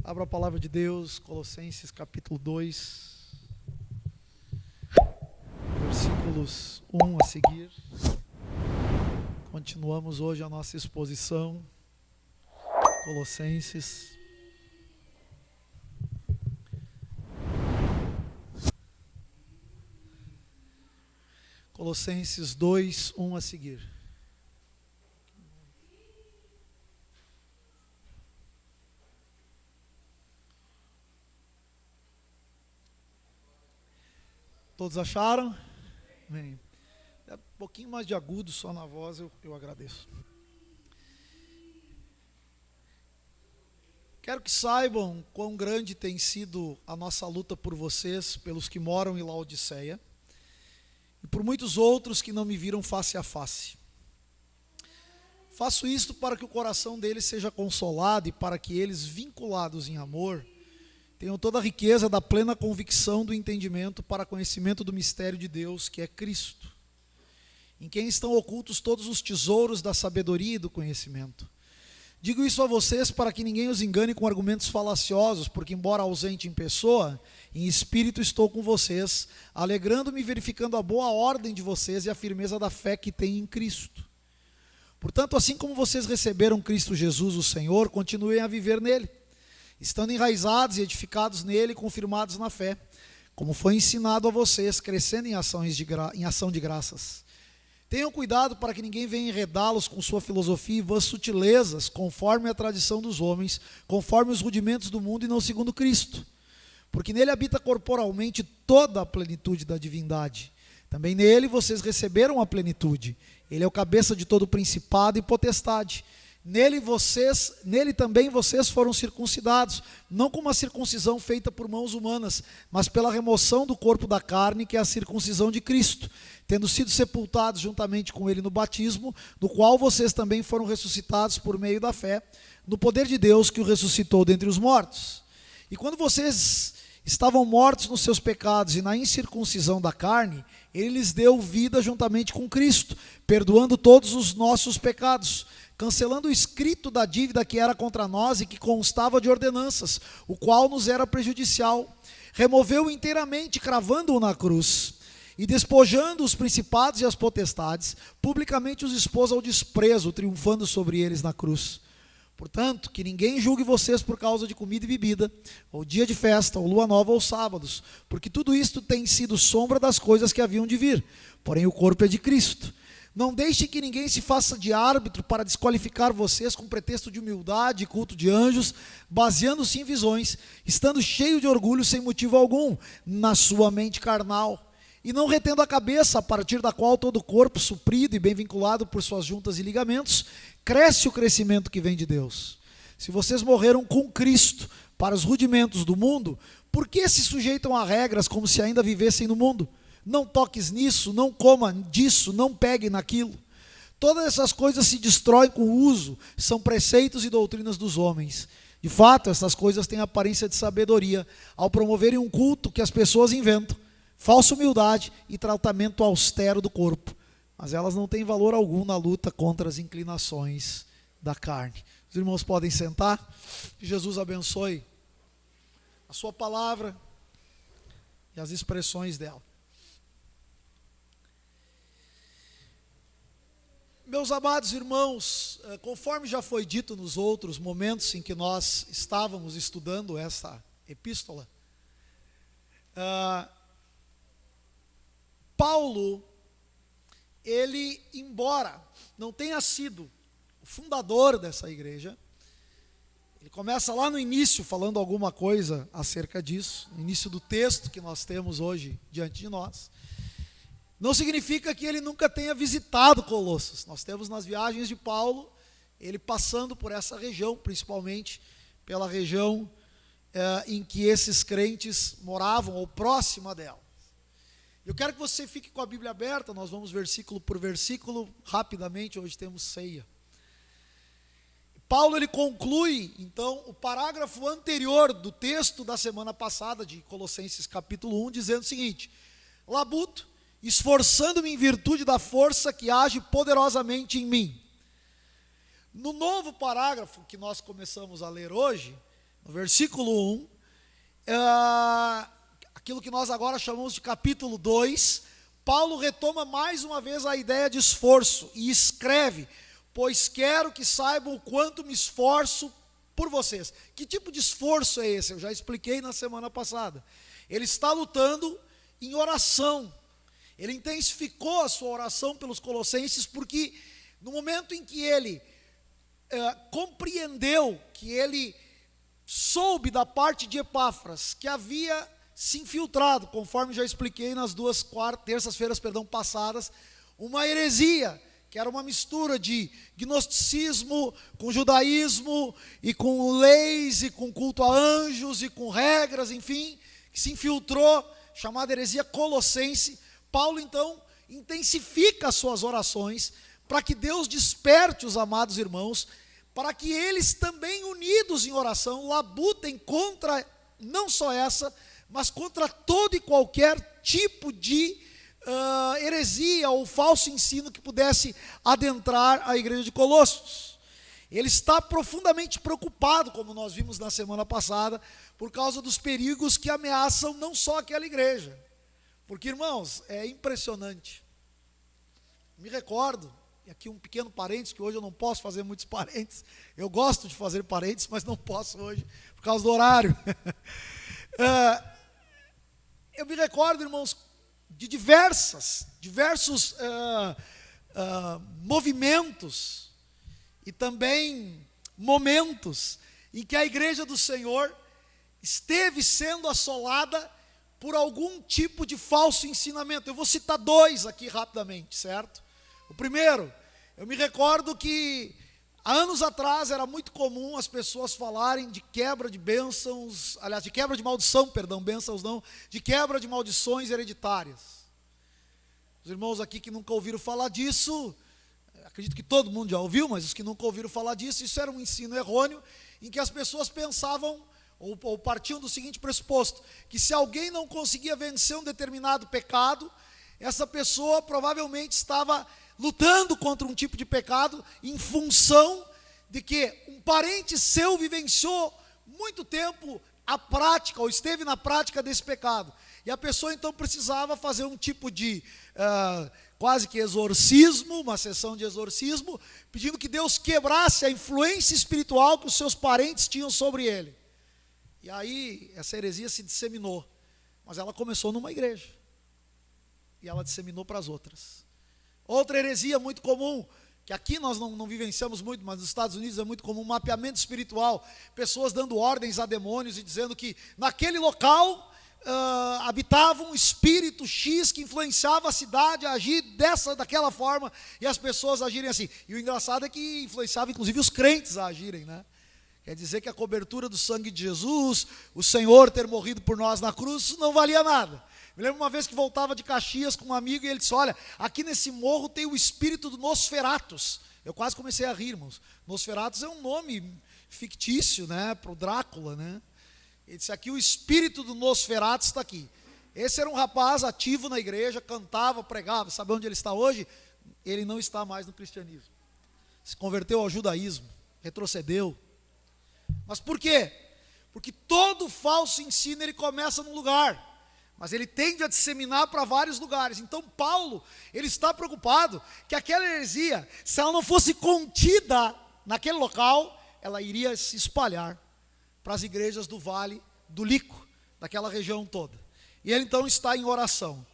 Abra a palavra de Deus, Colossenses capítulo 2, versículos 1 a seguir. Continuamos hoje a nossa exposição, Colossenses. Colossenses 2, 1 a seguir. Todos acharam? Amém. É um pouquinho mais de agudo só na voz, eu agradeço. Quero que saibam quão grande tem sido a nossa luta por vocês, pelos que moram em Laodiceia, e por muitos outros que não me viram face a face. Faço isto para que o coração deles seja consolado e para que eles, vinculados em amor, tenham toda a riqueza da plena convicção do entendimento para conhecimento do mistério de Deus, que é Cristo, em quem estão ocultos todos os tesouros da sabedoria e do conhecimento. Digo isso a vocês para que ninguém os engane com argumentos falaciosos, porque embora ausente em pessoa, em espírito estou com vocês, alegrando-me e verificando a boa ordem de vocês e a firmeza da fé que têm em Cristo. Portanto, assim como vocês receberam Cristo Jesus, o Senhor, continuem a viver nele, estando enraizados e edificados nele, confirmados na fé, como foi ensinado a vocês, crescendo em ação de graças. Tenham cuidado para que ninguém venha enredá-los com sua filosofia e vãs sutilezas, conforme a tradição dos homens, conforme os rudimentos do mundo e não segundo Cristo. Porque nele habita corporalmente toda a plenitude da divindade. Também nele vocês receberam a plenitude. Ele é o cabeça de todo principado e potestade. Nele também vocês foram circuncidados, não com uma circuncisão feita por mãos humanas, mas pela remoção do corpo da carne, que é a circuncisão de Cristo, tendo sido sepultados juntamente com ele no batismo, no qual vocês também foram ressuscitados por meio da fé, no poder de Deus que o ressuscitou dentre os mortos. E quando vocês estavam mortos nos seus pecados e na incircuncisão da carne, ele lhes deu vida juntamente com Cristo, perdoando todos os nossos pecados, cancelando o escrito da dívida que era contra nós e que constava de ordenanças, o qual nos era prejudicial. Removeu-o inteiramente, cravando-o na cruz, e despojando os principados e as potestades, publicamente os expôs ao desprezo, triunfando sobre eles na cruz. Portanto, que ninguém julgue vocês por causa de comida e bebida, ou dia de festa, ou lua nova, ou sábados, porque tudo isto tem sido sombra das coisas que haviam de vir, porém o corpo é de Cristo. Não deixe que ninguém se faça de árbitro para desqualificar vocês com pretexto de humildade e culto de anjos, baseando-se em visões, estando cheio de orgulho sem motivo algum, na sua mente carnal, e não retendo a cabeça, a partir da qual todo o corpo, suprido e bem vinculado por suas juntas e ligamentos, cresce o crescimento que vem de Deus. Se vocês morreram com Cristo para os rudimentos do mundo, por que se sujeitam a regras como se ainda vivessem no mundo? Não toques nisso, não coma disso, não pegue naquilo. Todas essas coisas se destroem com o uso, são preceitos e doutrinas dos homens. De fato, essas coisas têm aparência de sabedoria, ao promoverem um culto que as pessoas inventam, falsa humildade e tratamento austero do corpo. Mas elas não têm valor algum na luta contra as inclinações da carne. Os irmãos podem sentar. Que Jesus abençoe a sua palavra e as expressões dela. Meus amados irmãos, conforme já foi dito nos outros momentos em que nós estávamos estudando essa epístola, Paulo, ele, embora não tenha sido o fundador dessa igreja, ele começa lá no início falando alguma coisa acerca disso, no início do texto que nós temos hoje diante de nós. Não significa que ele nunca tenha visitado Colossos. Nós temos nas viagens de Paulo, ele passando por essa região, principalmente pela região em que esses crentes moravam, ou próxima dela. Eu quero que você fique com a Bíblia aberta, nós vamos versículo por versículo, rapidamente, hoje temos ceia. Paulo, ele conclui, então, o parágrafo anterior do texto da semana passada, de Colossenses capítulo 1, dizendo o seguinte: Labuto, esforçando-me em virtude da força que age poderosamente em mim. No novo parágrafo que nós começamos a ler hoje, no versículo 1, aquilo que nós agora chamamos de capítulo 2, Paulo retoma mais uma vez a ideia de esforço e escreve: pois quero que saibam o quanto me esforço por vocês. Que tipo de esforço é esse? Eu já expliquei na semana passada. Ele está lutando em oração. Ele intensificou a sua oração pelos colossenses, porque no momento em que ele compreendeu, que ele soube da parte de Epáfras, que havia se infiltrado, conforme já expliquei nas duas terças-feiras passadas, uma heresia, que era uma mistura de gnosticismo com judaísmo, e com leis, e com culto a anjos, e com regras, enfim, que se infiltrou, chamada heresia colossense. Paulo então intensifica as suas orações, para que Deus desperte os amados irmãos, para que eles também, unidos em oração, labutem contra, não só essa, mas contra todo e qualquer tipo de heresia ou falso ensino que pudesse adentrar a igreja de Colossos. Ele está profundamente preocupado, como nós vimos na semana passada, por causa dos perigos que ameaçam não só aquela igreja. Porque, irmãos, é impressionante. Me recordo, e aqui um pequeno parênteses, que hoje eu não posso fazer muitos parênteses. Eu gosto de fazer parênteses, mas não posso hoje, por causa do horário. Eu me recordo, irmãos, de diversos movimentos e também momentos em que a igreja do Senhor esteve sendo assolada por algum tipo de falso ensinamento. Eu vou citar dois aqui rapidamente, certo? O primeiro, eu me recordo que há anos atrás era muito comum as pessoas falarem de quebra de bênçãos, aliás, de quebra de maldição, perdão, bênçãos não, de quebra de maldições hereditárias. Os irmãos aqui que nunca ouviram falar disso, acredito que todo mundo já ouviu, mas os que nunca ouviram falar disso, isso era um ensino errôneo, em que as pessoas pensavam, ou partiam do seguinte pressuposto, que se alguém não conseguia vencer um determinado pecado, essa pessoa provavelmente estava lutando contra um tipo de pecado em função de que um parente seu vivenciou muito tempo a prática, ou esteve na prática desse pecado. E a pessoa então precisava fazer um tipo de quase que exorcismo, uma sessão de exorcismo, pedindo que Deus quebrasse a influência espiritual que os seus parentes tinham sobre ele. E aí essa heresia se disseminou, mas ela começou numa igreja, e ela disseminou para as outras. Outra heresia muito comum, que aqui nós não vivenciamos muito, mas nos Estados Unidos é muito comum, mapeamento espiritual, pessoas dando ordens a demônios e dizendo que naquele local habitava um espírito X que influenciava a cidade a agir daquela forma, e as pessoas agirem assim. E o engraçado é que influenciava inclusive os crentes a agirem, né? Quer dizer que a cobertura do sangue de Jesus, o Senhor ter morrido por nós na cruz, isso não valia nada. Me lembro uma vez que voltava de Caxias com um amigo e ele disse: olha, aqui nesse morro tem o espírito do Nosferatus. Eu quase comecei a rir, irmãos. Nosferatus é um nome fictício, né, para o Drácula, né? Ele disse: aqui o espírito do Nosferatus está aqui. Esse era um rapaz ativo na igreja, cantava, pregava. Sabe onde ele está hoje? Ele não está mais no cristianismo. Se converteu ao judaísmo, retrocedeu. Mas por quê? Porque todo falso ensino ele começa num lugar, mas ele tende a disseminar para vários lugares. Então Paulo, ele está preocupado que aquela heresia, se ela não fosse contida naquele local, ela iria se espalhar para as igrejas do Vale do Lico, daquela região toda. E ele então está em oração.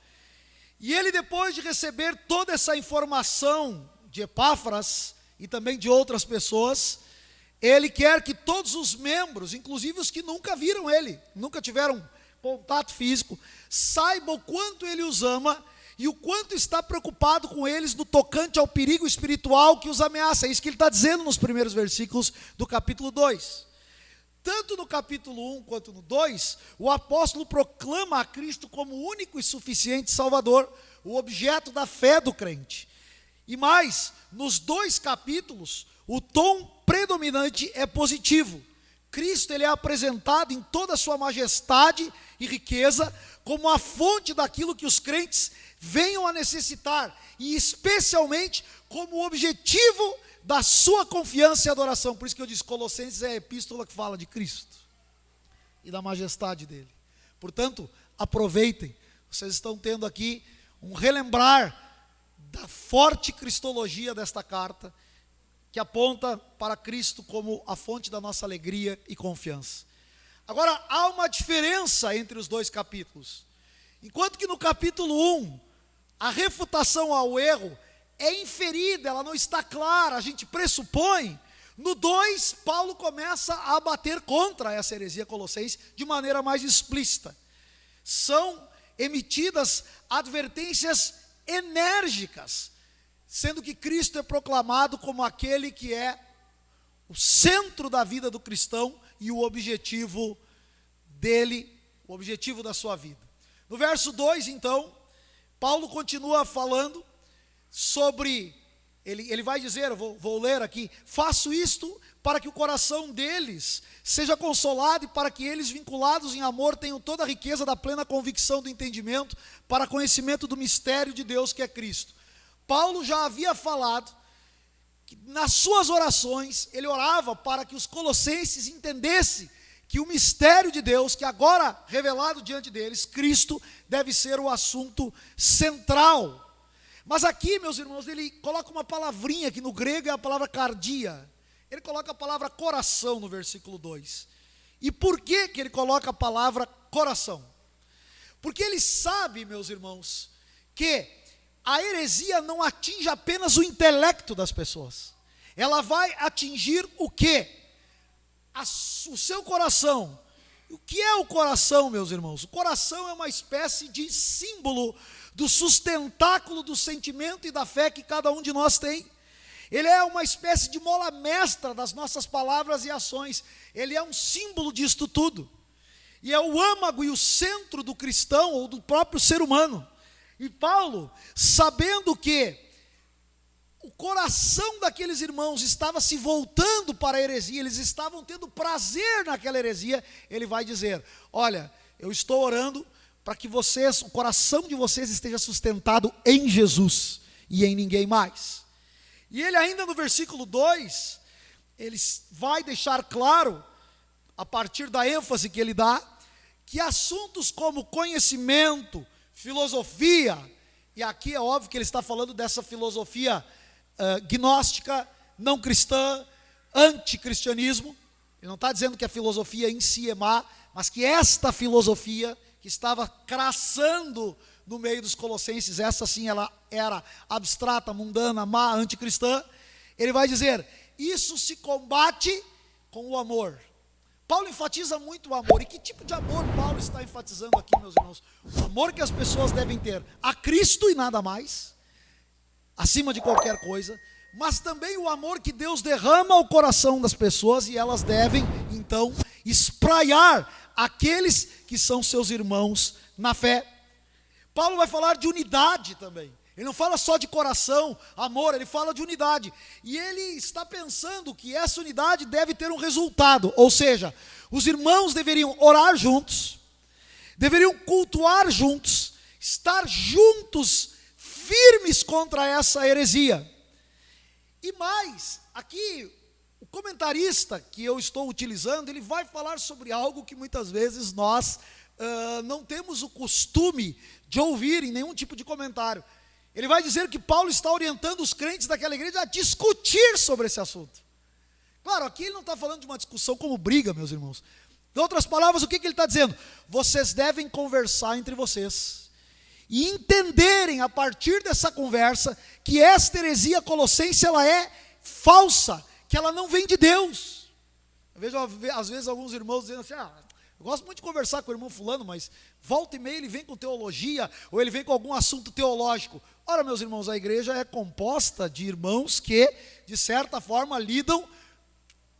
E ele, depois de receber toda essa informação de Epáfras e também de outras pessoas, ele quer que todos os membros, inclusive os que nunca viram ele, nunca tiveram contato físico, saibam o quanto ele os ama e o quanto está preocupado com eles no tocante ao perigo espiritual que os ameaça. É isso que ele está dizendo nos primeiros versículos do capítulo 2. Tanto no capítulo 1 quanto no 2, o apóstolo proclama a Cristo como o único e suficiente Salvador, o objeto da fé do crente. E mais, nos 2 capítulos, o tom predominante é positivo. Cristo ele é apresentado em toda a sua majestade e riqueza como a fonte daquilo que os crentes venham a necessitar, e especialmente como o objetivo da sua confiança e adoração. Por isso que eu disse, Colossenses é a epístola que fala de Cristo. e da majestade dele. Portanto, aproveitem. Vocês estão tendo aqui um relembrar da forte cristologia desta carta, que aponta para Cristo como a fonte da nossa alegria e confiança. Agora, há uma diferença entre os dois capítulos. Enquanto que no capítulo 1, a refutação ao erro é inferida, ela não está clara, a gente pressupõe. No 2, Paulo começa a bater contra essa heresia colossense de maneira mais explícita. São emitidas advertências enérgicas, sendo que Cristo é proclamado como aquele que é o centro da vida do cristão e o objetivo dele, o objetivo da sua vida. No verso 2, então, Paulo continua falando sobre, ele vai dizer, eu vou ler aqui: faço isto para que o coração deles seja consolado e para que eles, vinculados em amor, tenham toda a riqueza da plena convicção do entendimento, para conhecimento do mistério de Deus que é Cristo. Paulo já havia falado que nas suas orações, ele orava para que os colossenses entendessem que o mistério de Deus, que agora revelado diante deles, Cristo, deve ser o assunto central. Mas aqui, meus irmãos, ele coloca uma palavrinha que no grego é a palavra cardia. Ele coloca a palavra coração no versículo 2. E por que ele coloca a palavra coração? Porque ele sabe, meus irmãos, que a heresia não atinge apenas o intelecto das pessoas. Ela vai atingir o quê? O seu coração. O que é o coração, meus irmãos? O coração é uma espécie de símbolo do sustentáculo do sentimento e da fé que cada um de nós tem. Ele é uma espécie de mola mestra das nossas palavras e ações. Ele é um símbolo disto tudo. E é o âmago e o centro do cristão ou do próprio ser humano. E Paulo, sabendo que o coração daqueles irmãos estava se voltando para a heresia, eles estavam tendo prazer naquela heresia, ele vai dizer: olha, eu estou orando para que vocês, o coração de vocês esteja sustentado em Jesus e em ninguém mais. E ele ainda no versículo 2, ele vai deixar claro, a partir da ênfase que ele dá, que assuntos como conhecimento, filosofia, e aqui é óbvio que ele está falando dessa filosofia gnóstica, não cristã, anticristianismo. Ele não está dizendo que a filosofia em si é má, mas que esta filosofia que estava crassando no meio dos colossenses, essa sim ela era abstrata, mundana, má, anticristã. Ele vai dizer: isso se combate com o amor. Paulo enfatiza muito o amor. E que tipo de amor Paulo está enfatizando aqui, meus irmãos? O amor que as pessoas devem ter a Cristo e nada mais, acima de qualquer coisa, mas também o amor que Deus derrama ao coração das pessoas, e elas devem, então, espraiar aqueles que são seus irmãos na fé. Paulo vai falar de unidade também. Ele não fala só de coração, amor, ele fala de unidade. E ele está pensando que essa unidade deve ter um resultado, ou seja, os irmãos deveriam orar juntos, deveriam cultuar juntos, estar juntos, firmes contra essa heresia. E mais, aqui, o comentarista que eu estou utilizando, ele vai falar sobre algo que muitas vezes nós não temos o costume de ouvir em nenhum tipo de comentário. Ele vai dizer que Paulo está orientando os crentes daquela igreja a discutir sobre esse assunto. Claro, aqui ele não está falando de uma discussão como briga, meus irmãos. Em outras palavras, o que ele está dizendo? Vocês devem conversar entre vocês e entenderem a partir dessa conversa que esta heresia colossense ela é falsa, que ela não vem de Deus. Eu vejo às vezes alguns irmãos dizendo assim: eu gosto muito de conversar com o irmão fulano, mas volta e meia ele vem com teologia, ou ele vem com algum assunto teológico. Ora, meus irmãos, a igreja é composta de irmãos que, de certa forma, lidam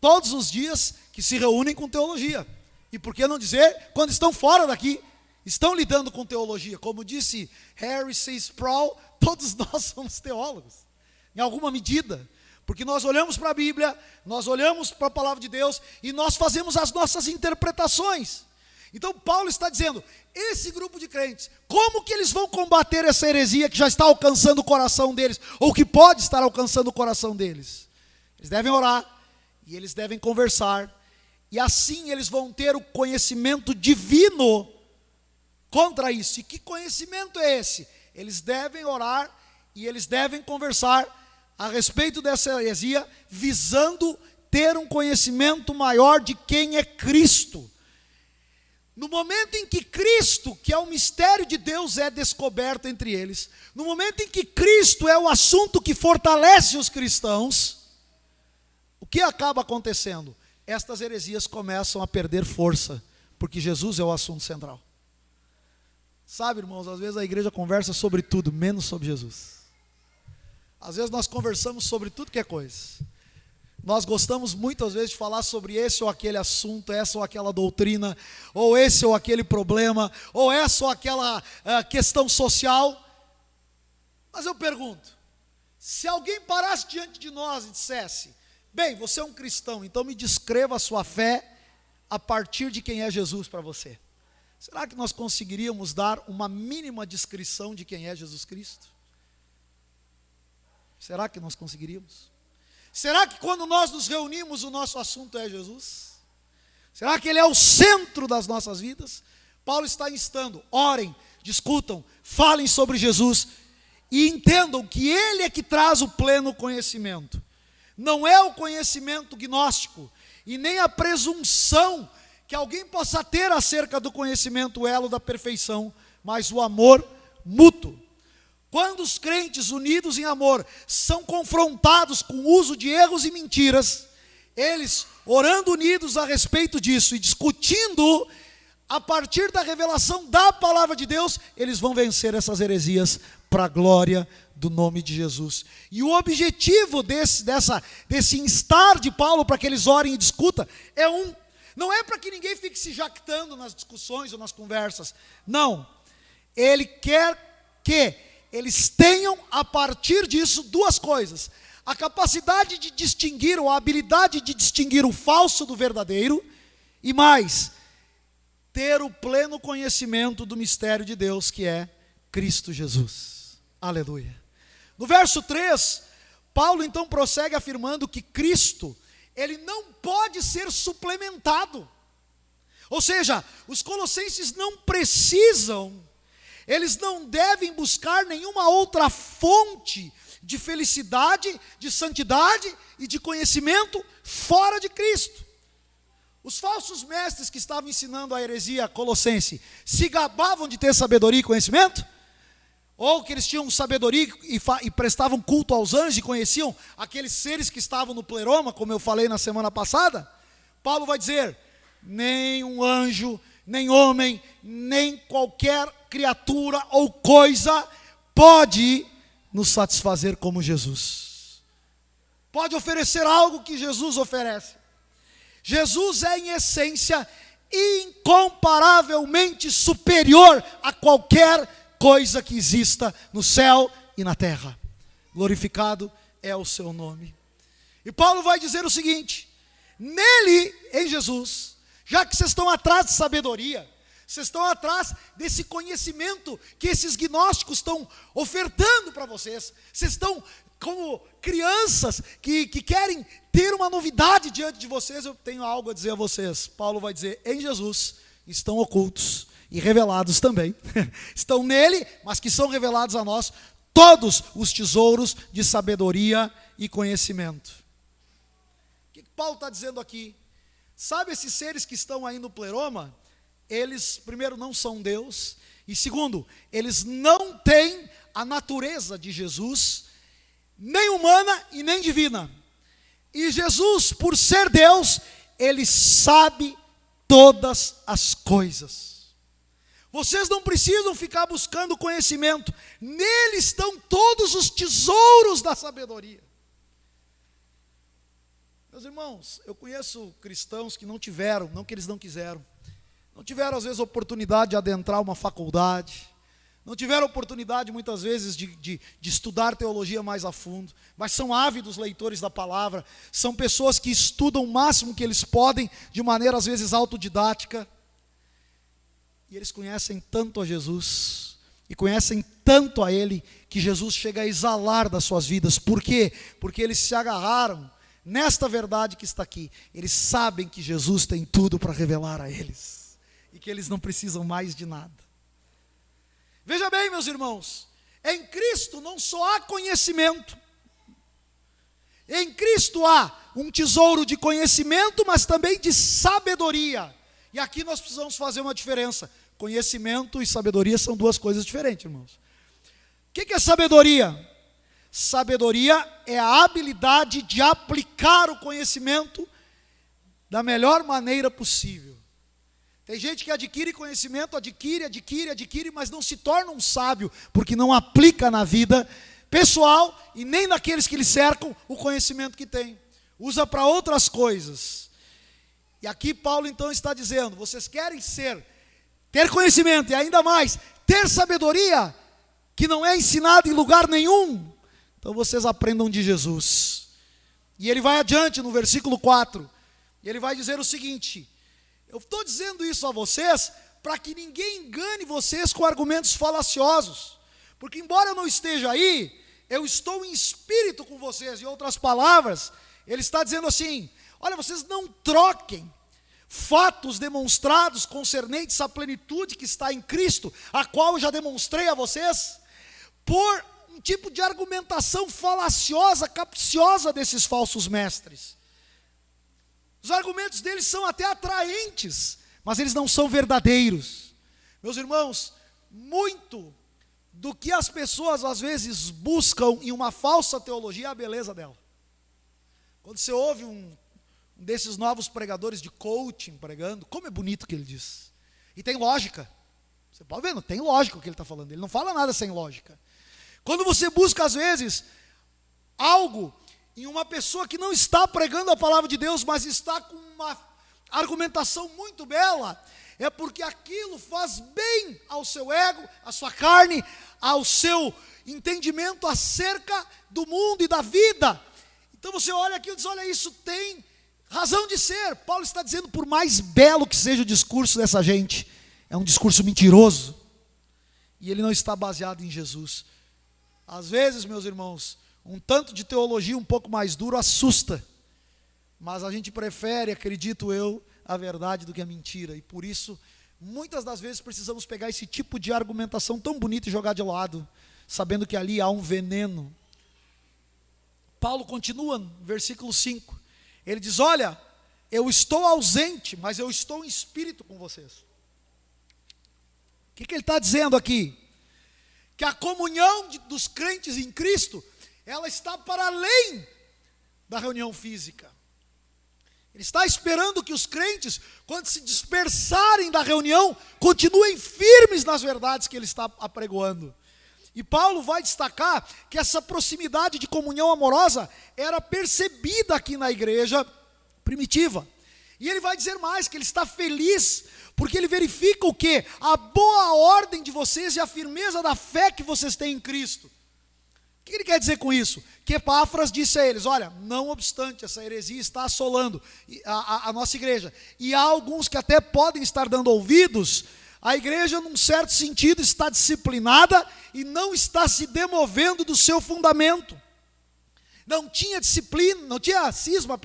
todos os dias, que se reúnem com teologia. E por que não dizer, quando estão fora daqui, estão lidando com teologia. Como disse Harry C. Sproul, todos nós somos teólogos, em alguma medida. Porque nós olhamos para a Bíblia, nós olhamos para a palavra de Deus e nós fazemos as nossas interpretações. Então Paulo está dizendo, esse grupo de crentes, como que eles vão combater essa heresia que já está alcançando o coração deles, ou que pode estar alcançando o coração deles? Eles devem orar, e eles devem conversar, e assim eles vão ter o conhecimento divino contra isso. E que conhecimento é esse? Eles devem orar e eles devem conversar a respeito dessa heresia, visando ter um conhecimento maior de quem é Cristo. No momento em que Cristo, que é o mistério de Deus, é descoberto entre eles, no momento em que Cristo é o assunto que fortalece os cristãos, o que acaba acontecendo? Estas heresias começam a perder força, porque Jesus é o assunto central. Sabe, irmãos, às vezes a igreja conversa sobre tudo, menos sobre Jesus. Às vezes nós conversamos sobre tudo que é coisa. Nós gostamos muitas vezes de falar sobre esse ou aquele assunto, essa ou aquela doutrina, ou esse ou aquele problema, ou essa ou aquela questão social. Mas eu pergunto, se alguém parasse diante de nós e dissesse: bem, você é um cristão, então me descreva a sua fé a partir de quem é Jesus para você. Será que nós conseguiríamos dar uma mínima descrição de quem é Jesus Cristo? Será que nós conseguiríamos? Será que quando nós nos reunimos o nosso assunto é Jesus? Será que Ele é o centro das nossas vidas? Paulo está instando: orem, discutam, falem sobre Jesus e entendam que Ele é que traz o pleno conhecimento. Não é o conhecimento gnóstico e nem a presunção que alguém possa ter acerca do conhecimento, o elo da perfeição, mas o amor mútuo. Quando os crentes unidos em amor são confrontados com o uso de erros e mentiras, eles orando unidos a respeito disso e discutindo a partir da revelação da palavra de Deus, eles vão vencer essas heresias para a glória do nome de Jesus. E o objetivo desse instar de Paulo para que eles orem e discutam não é para que ninguém fique se jactando nas discussões ou nas conversas. Não, ele quer que eles tenham a partir disso duas coisas: a capacidade de distinguir, ou a habilidade de distinguir o falso do verdadeiro, e mais, ter o pleno conhecimento do mistério de Deus, que é Cristo Jesus. Aleluia. No verso 3, Paulo então prossegue afirmando que Cristo, Ele não pode ser suplementado. Ou seja, os colossenses não precisam, eles não devem buscar nenhuma outra fonte de felicidade, de santidade e de conhecimento fora de Cristo. Os falsos mestres que estavam ensinando a heresia colossense se gabavam de ter sabedoria e conhecimento? Ou que eles tinham sabedoria e prestavam culto aos anjos e conheciam aqueles seres que estavam no pleroma, como eu falei na semana passada? Paulo vai dizer: nem um anjo, nem homem, nem qualquer criatura ou coisa pode nos satisfazer como Jesus. Pode oferecer algo que Jesus oferece. Jesus é, em essência, incomparavelmente superior a qualquer coisa que exista no céu e na terra. Glorificado é o seu nome. E Paulo vai dizer o seguinte: nele, em Jesus, já que vocês estão atrás de sabedoria, vocês estão atrás desse conhecimento que esses gnósticos estão ofertando para vocês, vocês estão como crianças que querem ter uma novidade diante de vocês, eu tenho algo a dizer a vocês. Paulo vai dizer: em Jesus estão ocultos e revelados também, estão nele, mas que são revelados a nós, todos os tesouros de sabedoria e conhecimento. O que Paulo está dizendo aqui? Sabe esses seres que estão aí no pleroma? Eles, primeiro, não são Deus, e segundo, eles não têm a natureza de Jesus, nem humana e nem divina. E Jesus, por ser Deus, Ele sabe todas as coisas. Vocês não precisam ficar buscando conhecimento, nele estão todos os tesouros da sabedoria. Meus irmãos, eu conheço cristãos que não tiveram, não que eles não quiseram, não tiveram às vezes oportunidade de adentrar uma faculdade, não tiveram oportunidade muitas vezes de estudar teologia mais a fundo, mas são ávidos leitores da palavra, são pessoas que estudam o máximo que eles podem, de maneira às vezes autodidática, e eles conhecem tanto a Jesus, e conhecem tanto a Ele, que Jesus chega a exalar das suas vidas. Por quê? Porque eles se agarraram nesta verdade que está aqui. Eles sabem que Jesus tem tudo para revelar a eles, e que eles não precisam mais de nada. Veja bem, meus irmãos, em Cristo não só há conhecimento, em Cristo há um tesouro de conhecimento, mas também de sabedoria. E aqui nós precisamos fazer uma diferença. Conhecimento e sabedoria são duas coisas diferentes, irmãos. O que é sabedoria? Sabedoria é a habilidade de aplicar o conhecimento da melhor maneira possível. Tem gente que adquire conhecimento, adquire, mas não se torna um sábio, porque não aplica na vida pessoal e nem naqueles que lhe cercam o conhecimento que tem. Usa para outras coisas. E aqui Paulo então está dizendo: vocês querem ter conhecimento e ainda mais, ter sabedoria, que não é ensinada em lugar nenhum, então vocês aprendam de Jesus. E ele vai adiante no versículo 4, e ele vai dizer o seguinte: eu estou dizendo isso a vocês para que ninguém engane vocês com argumentos falaciosos, porque embora eu não esteja aí, eu estou em espírito com vocês. Em outras palavras, ele está dizendo assim: olha, vocês não troquem fatos demonstrados concernentes à plenitude que está em Cristo, a qual eu já demonstrei a vocês, por um tipo de argumentação falaciosa, capciosa desses falsos mestres. Os argumentos deles são até atraentes, mas eles não são verdadeiros. Meus irmãos, muito do que as pessoas às vezes buscam em uma falsa teologia é a beleza dela. Quando você ouve um desses novos pregadores de coaching pregando, como é bonito o que ele diz. E tem lógica. Você pode ver, não tem lógica o que ele está falando. Ele não fala nada sem lógica. Quando você busca às vezes algo em uma pessoa que não está pregando a palavra de Deus, mas está com uma argumentação muito bela, é porque aquilo faz bem ao seu ego, à sua carne, ao seu entendimento acerca do mundo e da vida. Então você olha aquilo e diz: olha, isso tem razão de ser. Paulo está dizendo, por mais belo que seja o discurso dessa gente, é um discurso mentiroso, e ele não está baseado em Jesus. Às vezes, meus irmãos, um tanto de teologia um pouco mais duro assusta, mas a gente prefere, acredito eu, a verdade do que a mentira, e por isso, muitas das vezes precisamos pegar esse tipo de argumentação tão bonita e jogar de lado, sabendo que ali há um veneno. Paulo continua no versículo 5, ele diz: olha, eu estou ausente, mas eu estou em espírito com vocês. O que ele está dizendo aqui? Que a comunhão dos crentes em Cristo, ela está para além da reunião física. Ele está esperando que os crentes, quando se dispersarem da reunião, continuem firmes nas verdades que ele está apregoando. E Paulo vai destacar que essa proximidade de comunhão amorosa era percebida aqui na igreja primitiva. E ele vai dizer mais, que ele está feliz, porque ele verifica o quê? A boa ordem de vocês e a firmeza da fé que vocês têm em Cristo. O que ele quer dizer com isso? Que Epáfras disse a eles: olha, não obstante essa heresia está assolando a nossa igreja, e há alguns que até podem estar dando ouvidos, a igreja num certo sentido está disciplinada e não está se demovendo do seu fundamento. Não tinha disciplina, não tinha cisma,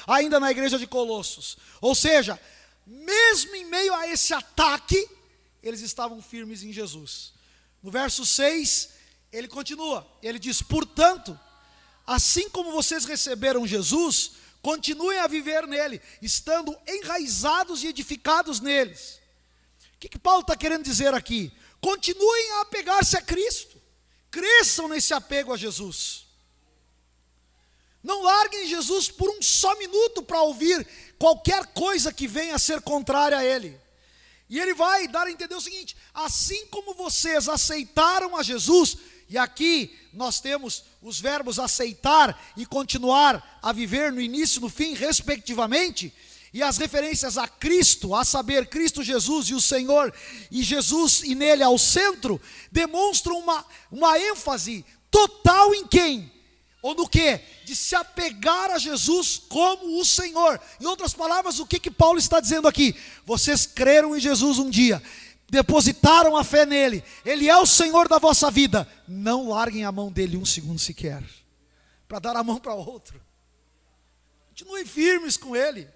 ainda na igreja de Colossos. Ou seja, mesmo em meio a esse ataque, eles estavam firmes em Jesus. No verso 6, ele continua, ele diz: portanto, assim como vocês receberam Jesus, continuem a viver nele, estando enraizados e edificados neles. O que Paulo está querendo dizer aqui? Continuem a apegar-se a Cristo, cresçam nesse apego a Jesus. Não larguem Jesus por um só minuto para ouvir qualquer coisa que venha a ser contrária a Ele. E ele vai dar a entender o seguinte: assim como vocês aceitaram a Jesus, e aqui nós temos os verbos aceitar e continuar a viver no início e no fim, respectivamente, e as referências a Cristo, a saber, Cristo Jesus e o Senhor, e Jesus e nele ao centro, demonstram uma ênfase total em quem? Ou no que? De se apegar a Jesus como o Senhor. Em outras palavras, o que Paulo está dizendo aqui? Vocês creram em Jesus um dia, depositaram a fé nele, ele é o Senhor da vossa vida, não larguem a mão dele um segundo sequer, para dar a mão para outro. Continuem firmes com Ele.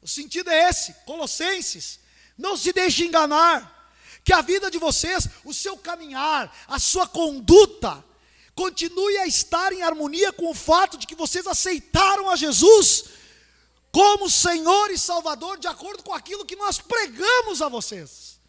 O sentido é esse, Colossenses, não se deixe enganar, que a vida de vocês, o seu caminhar, a sua conduta, continue a estar em harmonia com o fato de que vocês aceitaram a Jesus como Senhor e Salvador, de acordo com aquilo que nós pregamos a vocês.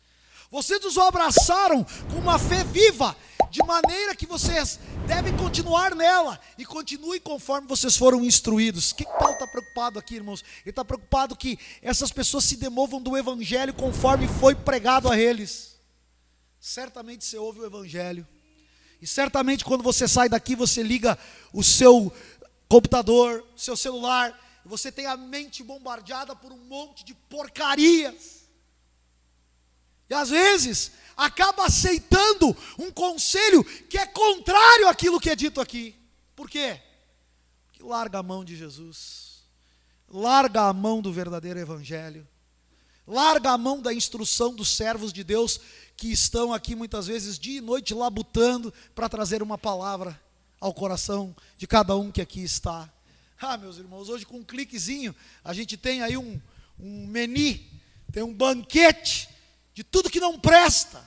Vocês nos abraçaram com uma fé viva, de maneira que vocês devem continuar nela, e continuem conforme vocês foram instruídos. O que Paulo está preocupado aqui, irmãos? Ele está preocupado que essas pessoas se demovam do Evangelho conforme foi pregado a eles. Certamente você ouve o Evangelho, e certamente quando você sai daqui, você liga o seu computador, o seu celular, e você tem a mente bombardeada por um monte de porcarias, e às vezes acaba aceitando um conselho que é contrário àquilo que é dito aqui. Por quê? Porque larga a mão de Jesus, larga a mão do verdadeiro Evangelho, larga a mão da instrução dos servos de Deus, que estão aqui muitas vezes dia e noite labutando para trazer uma palavra ao coração de cada um que aqui está. Meus irmãos, hoje com um cliquezinho, a gente tem aí um menu, tem um banquete de tudo que não presta.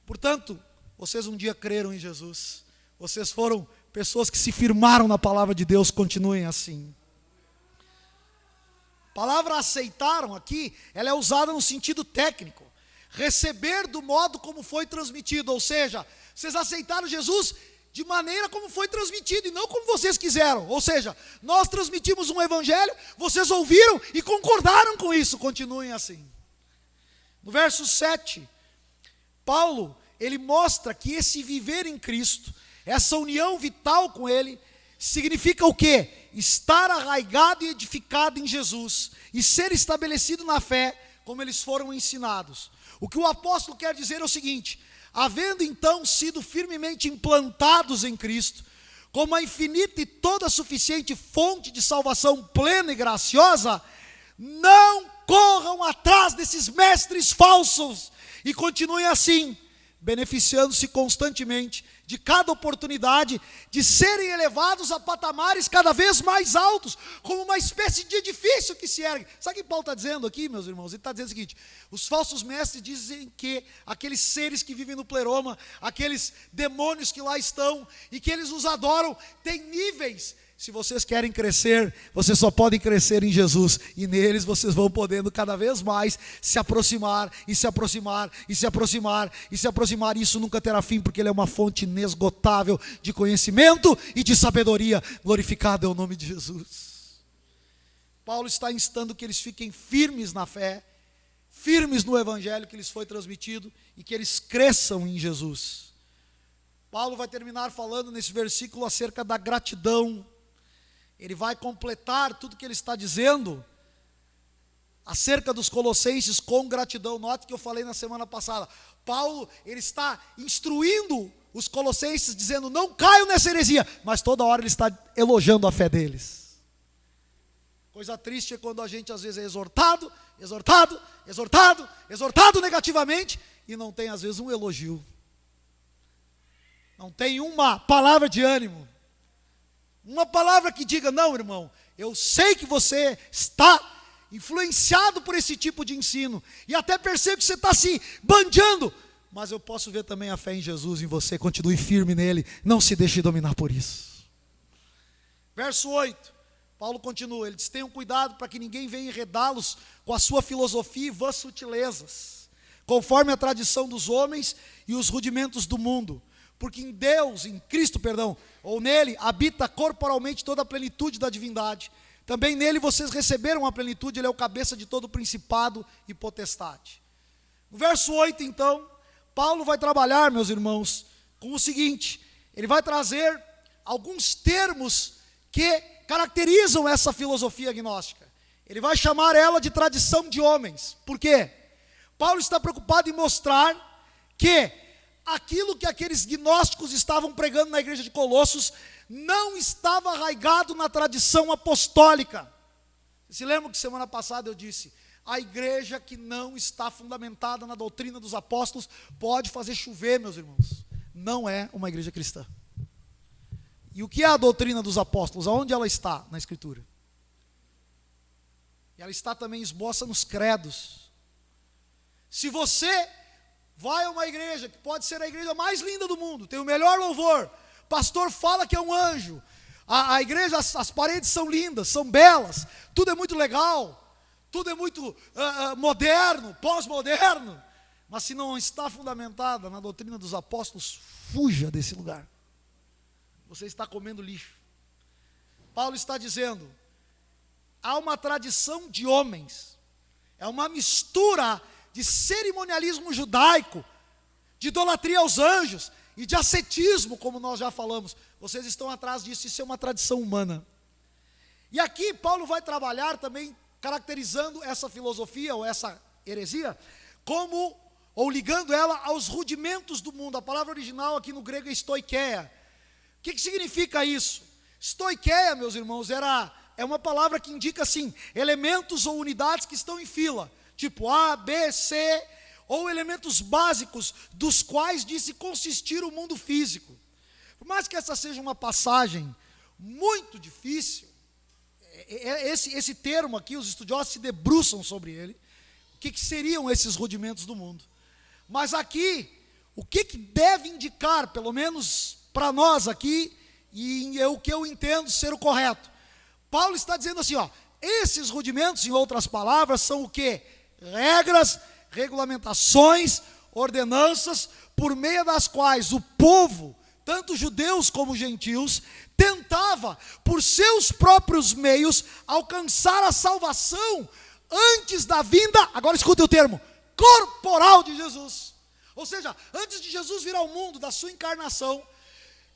Portanto, vocês um dia creram em Jesus, vocês foram pessoas que se firmaram na palavra de Deus, continuem assim. A palavra aceitaram aqui, ela é usada no sentido técnico, receber do modo como foi transmitido, ou seja, vocês aceitaram Jesus de maneira como foi transmitido, e não como vocês quiseram. Ou seja, nós transmitimos um evangelho, vocês ouviram e concordaram com isso, continuem assim. No verso 7, Paulo, ele mostra que esse viver em Cristo, essa união vital com Ele, significa o quê? Estar arraigado e edificado em Jesus, e ser estabelecido na fé, como eles foram ensinados. O que o apóstolo quer dizer é o seguinte: havendo então sido firmemente implantados em Cristo, como a infinita e toda suficiente fonte de salvação plena e graciosa, não corram atrás desses mestres falsos, e continuem assim, beneficiando-se constantemente de cada oportunidade de serem elevados a patamares cada vez mais altos, como uma espécie de edifício que se ergue. Sabe o que Paulo está dizendo aqui, meus irmãos? Ele está dizendo o seguinte: os falsos mestres dizem que aqueles seres que vivem no pleroma, aqueles demônios que lá estão e que eles os adoram, têm níveis. Se vocês querem crescer, vocês só podem crescer em Jesus, e neles vocês vão podendo cada vez mais se aproximar, e se aproximar, e se aproximar, e se aproximar, e isso nunca terá fim, porque Ele é uma fonte inesgotável de conhecimento e de sabedoria. Glorificado é o nome de Jesus. Paulo está instando que eles fiquem firmes na fé, firmes no Evangelho que lhes foi transmitido, e que eles cresçam em Jesus. Paulo vai terminar falando nesse versículo acerca da gratidão. Ele vai completar tudo que ele está dizendo acerca dos colossenses com gratidão. Note que eu falei na semana passada, Paulo, ele está instruindo os colossenses, dizendo: não caiam nessa heresia, mas toda hora ele está elogiando a fé deles. Coisa triste é quando a gente às vezes é exortado negativamente, e não tem às vezes um elogio, não tem uma palavra de ânimo, uma palavra que diga: não, irmão, eu sei que você está influenciado por esse tipo de ensino, e até percebo que você está se bandeando, mas eu posso ver também a fé em Jesus em você. Continue firme nele, não se deixe dominar por isso. Verso 8, Paulo continua, ele diz: tenham cuidado para que ninguém venha enredá-los com a sua filosofia e vãs sutilezas, conforme a tradição dos homens e os rudimentos do mundo. Porque em Deus, em Cristo, ou nele, habita corporalmente toda a plenitude da divindade. Também nele vocês receberam a plenitude, ele é o cabeça de todo principado e potestade. No verso 8, então, Paulo vai trabalhar, meus irmãos, com o seguinte: ele vai trazer alguns termos que caracterizam essa filosofia gnóstica. Ele vai chamar ela de tradição de homens. Por quê? Paulo está preocupado em mostrar que aquilo que aqueles gnósticos estavam pregando na igreja de Colossos não estava arraigado na tradição apostólica. Se lembram que semana passada eu disse: a igreja que não está fundamentada na doutrina dos apóstolos pode fazer chover, meus irmãos, não é uma igreja cristã. E o que é a doutrina dos apóstolos? Aonde ela está na Escritura? Ela está também esboça nos credos. Se você vai a uma igreja, que pode ser a igreja mais linda do mundo, tem o melhor louvor, pastor fala que é um anjo, a igreja, as paredes são lindas, são belas, tudo é muito legal, tudo é muito moderno, pós-moderno, mas se não está fundamentada na doutrina dos apóstolos, fuja desse lugar. Você está comendo lixo. Paulo está dizendo, há uma tradição de homens, é uma mistura de cerimonialismo judaico, de idolatria aos anjos e de ascetismo, como nós já falamos. Vocês estão atrás disso, isso é uma tradição humana. E aqui Paulo vai trabalhar também caracterizando essa filosofia ou essa heresia como, ou ligando ela aos rudimentos do mundo. A palavra original aqui no grego é stoikeia. O que significa isso? Stoikeia, meus irmãos, é uma palavra que indica assim, elementos ou unidades que estão em fila, tipo A, B, C, ou elementos básicos dos quais disse consistir o mundo físico. Por mais que essa seja uma passagem muito difícil, esse termo aqui, os estudiosos se debruçam sobre ele, o que seriam esses rudimentos do mundo. Mas aqui, o que deve indicar, pelo menos para nós aqui, e é o que eu entendo ser o correto. Paulo está dizendo assim, esses rudimentos, em outras palavras, são o quê? Regras, regulamentações, ordenanças, por meio das quais o povo, tanto judeus como gentios, tentava, por seus próprios meios, alcançar a salvação antes da vinda, agora escuta o termo, corporal de Jesus. Ou seja, antes de Jesus vir ao mundo, da sua encarnação,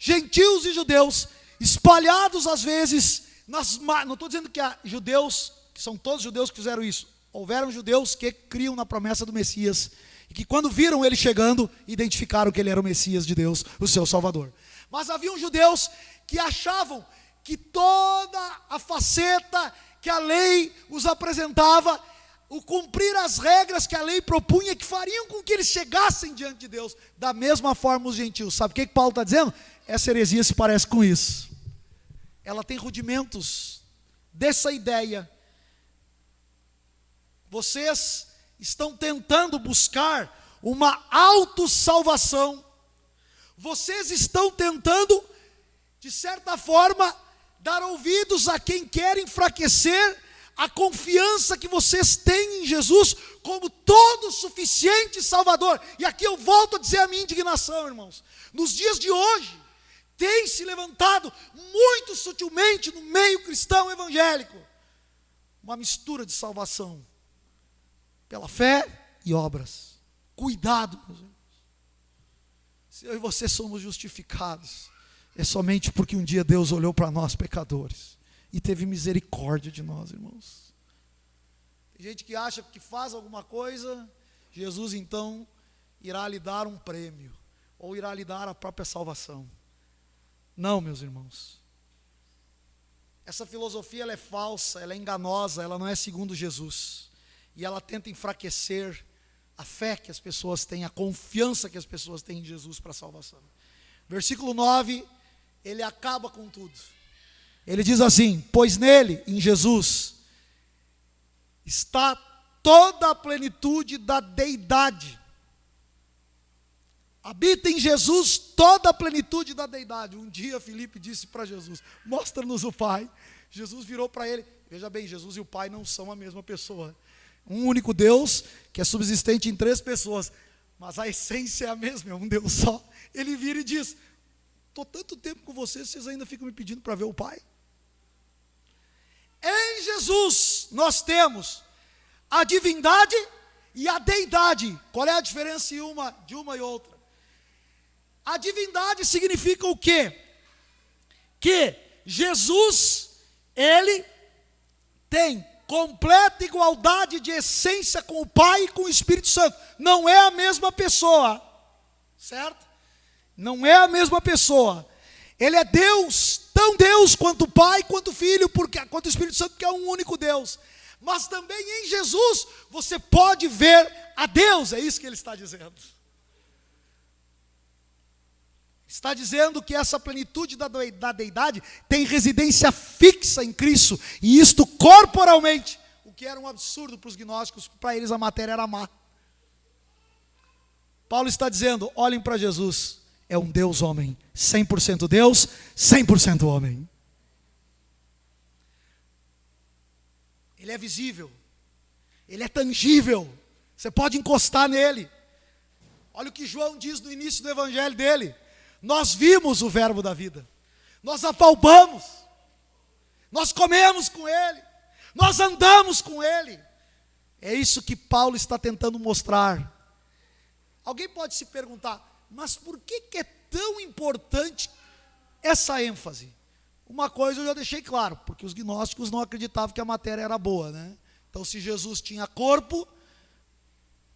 gentios e judeus, espalhados às vezes, não estou dizendo que há judeus, que são todos judeus que fizeram isso, houveram judeus que criam na promessa do Messias, e que quando viram ele chegando, identificaram que ele era o Messias de Deus, o seu Salvador. Mas haviam judeus que achavam que toda a faceta que a lei os apresentava, o cumprir as regras que a lei propunha, que fariam com que eles chegassem diante de Deus, da mesma forma os gentios. Sabe o que Paulo está dizendo? Essa heresia se parece com isso. Ela tem rudimentos dessa ideia. Vocês estão tentando buscar uma autossalvação. Vocês estão tentando, de certa forma, dar ouvidos a quem quer enfraquecer a confiança que vocês têm em Jesus como todo suficiente Salvador. E aqui eu volto a dizer a minha indignação, irmãos. Nos dias de hoje, tem se levantado muito sutilmente no meio cristão evangélico uma mistura de salvação pela fé e obras. Cuidado, meus irmãos. Se eu e você somos justificados, é somente porque um dia Deus olhou para nós pecadores e teve misericórdia de nós, irmãos. Tem gente que acha que faz alguma coisa, Jesus então irá lhe dar um prêmio, ou irá lhe dar a própria salvação. Não, meus irmãos. Essa filosofia ela é falsa, ela é enganosa, ela não é segundo Jesus. E ela tenta enfraquecer a fé que as pessoas têm, a confiança que as pessoas têm em Jesus para a salvação. Versículo 9, ele acaba com tudo. Ele diz assim: pois nele, em Jesus, está toda a plenitude da deidade. Habita em Jesus toda a plenitude da deidade. Um dia Filipe disse para Jesus: mostra-nos o Pai. Jesus virou para ele. Veja bem, Jesus e o Pai não são a mesma pessoa. Um único Deus, que é subsistente em 3 pessoas, mas a essência é a mesma, é um Deus só. Ele vira e diz: estou tanto tempo com vocês, vocês ainda ficam me pedindo para ver o Pai? Em Jesus nós temos a divindade e a deidade. Qual é a diferença de uma e outra? A divindade significa o quê? Que Jesus, ele tem completa igualdade de essência com o Pai e com o Espírito Santo. Não é a mesma pessoa, certo? Não é a mesma pessoa. Ele é Deus, tão Deus quanto o Pai, quanto o Filho, quanto o Espírito Santo, que é um único Deus. Mas também em Jesus você pode ver a Deus, é isso que ele está dizendo. Está dizendo que essa plenitude da deidade tem residência fixa em Cristo, e isto corporalmente, o que era um absurdo para os gnósticos. Para eles a matéria era má. Paulo está dizendo, olhem para Jesus, é um Deus homem, 100% Deus, 100% homem. Ele é visível, ele é tangível, você pode encostar nele. Olha o que João diz no início do evangelho dele: nós vimos o verbo da vida, nós apalpamos, nós comemos com ele, nós andamos com ele. É isso que Paulo está tentando mostrar. Alguém pode se perguntar, mas por que é tão importante essa ênfase? Uma coisa eu já deixei claro, porque os gnósticos não acreditavam que a matéria era boa, né? Então, se Jesus tinha corpo,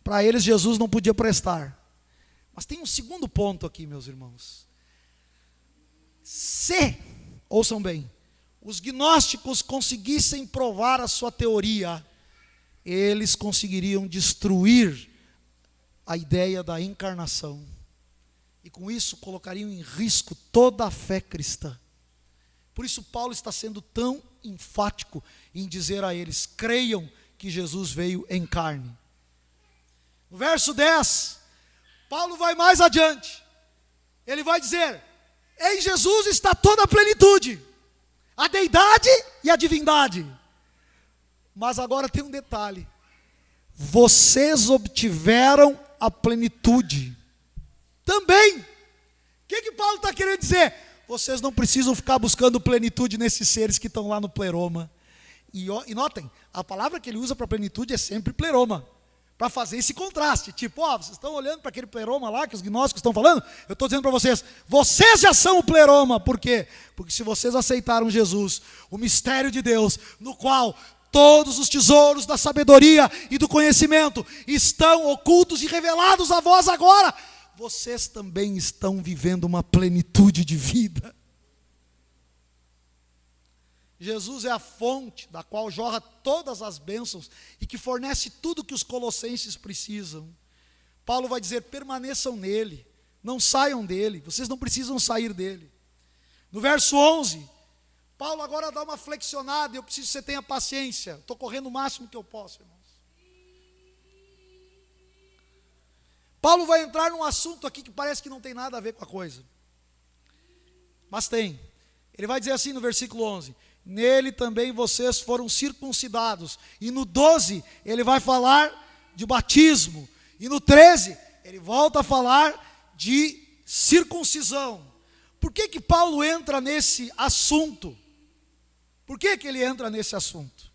para eles Jesus não podia prestar. Mas tem um segundo ponto aqui, meus irmãos. Se, ouçam bem, os gnósticos conseguissem provar a sua teoria, eles conseguiriam destruir a ideia da encarnação. E com isso colocariam em risco toda a fé cristã. Por isso Paulo está sendo tão enfático em dizer a eles: creiam que Jesus veio em carne. No verso 10, Paulo vai mais adiante. Ele vai dizer: em Jesus está toda a plenitude, a deidade e a divindade. Mas agora tem um detalhe: vocês obtiveram a plenitude também. O que Paulo está querendo dizer? Vocês não precisam ficar buscando plenitude nesses seres que estão lá no pleroma. E notem, a palavra que ele usa para plenitude é sempre pleroma, para fazer esse contraste. Tipo, vocês estão olhando para aquele pleroma lá que os gnósticos estão falando? Eu estou dizendo para vocês, vocês já são o pleroma. Por quê? Porque se vocês aceitaram Jesus, o mistério de Deus, no qual todos os tesouros da sabedoria e do conhecimento estão ocultos e revelados a vós agora, vocês também estão vivendo uma plenitude de vida. Jesus é a fonte da qual jorra todas as bênçãos e que fornece tudo que os colossenses precisam. Paulo vai dizer: permaneçam nele, não saiam dele, vocês não precisam sair dele. No verso 11, Paulo agora dá uma flexionada, e eu preciso que você tenha paciência, estou correndo o máximo que eu posso, irmãos. Paulo vai entrar num assunto aqui que parece que não tem nada a ver com a coisa, mas tem. Ele vai dizer assim no versículo 11: nele também vocês foram circuncidados. E no 12 ele vai falar de batismo. E no 13 ele volta a falar de circuncisão. Por que Paulo entra nesse assunto? Por que ele entra nesse assunto?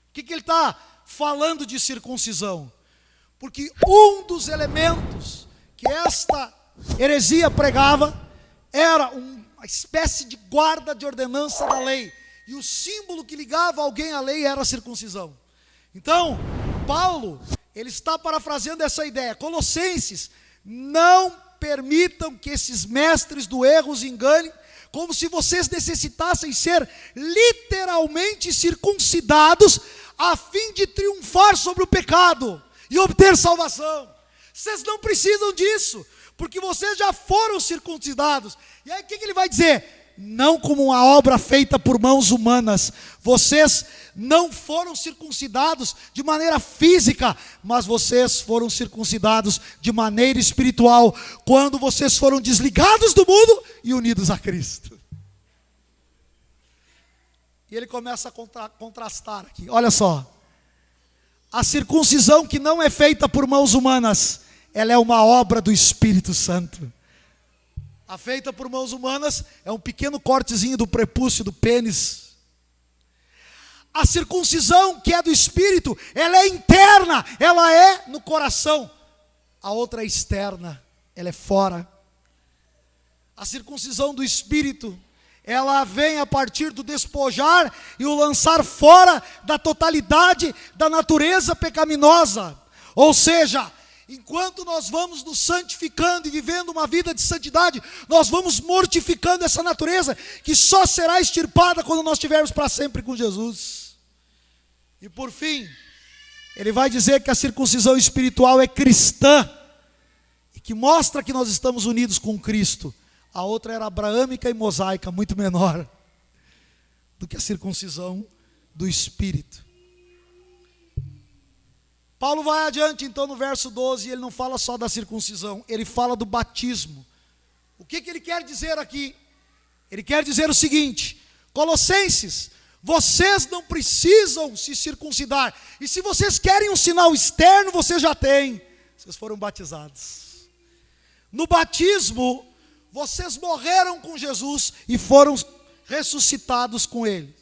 Por que ele está falando de circuncisão? Porque um dos elementos que esta heresia pregava era uma espécie de guarda de ordenança da lei. E o símbolo que ligava alguém à lei era a circuncisão. Então, Paulo, ele está parafraseando essa ideia. Colossenses, não permitam que esses mestres do erro os enganem, como se vocês necessitassem ser literalmente circuncidados, a fim de triunfar sobre o pecado e obter salvação. Vocês não precisam disso, porque vocês já foram circuncidados. E aí o que ele vai dizer? Não como uma obra feita por mãos humanas. Vocês não foram circuncidados de maneira física, mas vocês foram circuncidados de maneira espiritual, quando vocês foram desligados do mundo e unidos a Cristo. E ele começa a contrastar aqui. Olha só. A circuncisão que não é feita por mãos humanas, ela é uma obra do Espírito Santo. A feita por mãos humanas é um pequeno cortezinho do prepúcio, do pênis. A circuncisão que é do Espírito, ela é interna, ela é no coração. A outra é externa, ela é fora. A circuncisão do Espírito, ela vem a partir do despojar e o lançar fora da totalidade da natureza pecaminosa. Ou seja, enquanto nós vamos nos santificando e vivendo uma vida de santidade, nós vamos mortificando essa natureza, que só será extirpada quando nós estivermos para sempre com Jesus. E por fim, ele vai dizer que a circuncisão espiritual é cristã, e que mostra que nós estamos unidos com Cristo. a outra era abraâmica e mosaica, muito menor do que a circuncisão do Espírito. Paulo vai adiante então no verso 12, e ele não fala só da circuncisão, ele fala do batismo. O que ele quer dizer aqui? Ele quer dizer o seguinte: Colossenses, vocês não precisam se circuncidar, e se vocês querem um sinal externo, vocês já têm, vocês foram batizados. No batismo, vocês morreram com Jesus e foram ressuscitados com Ele.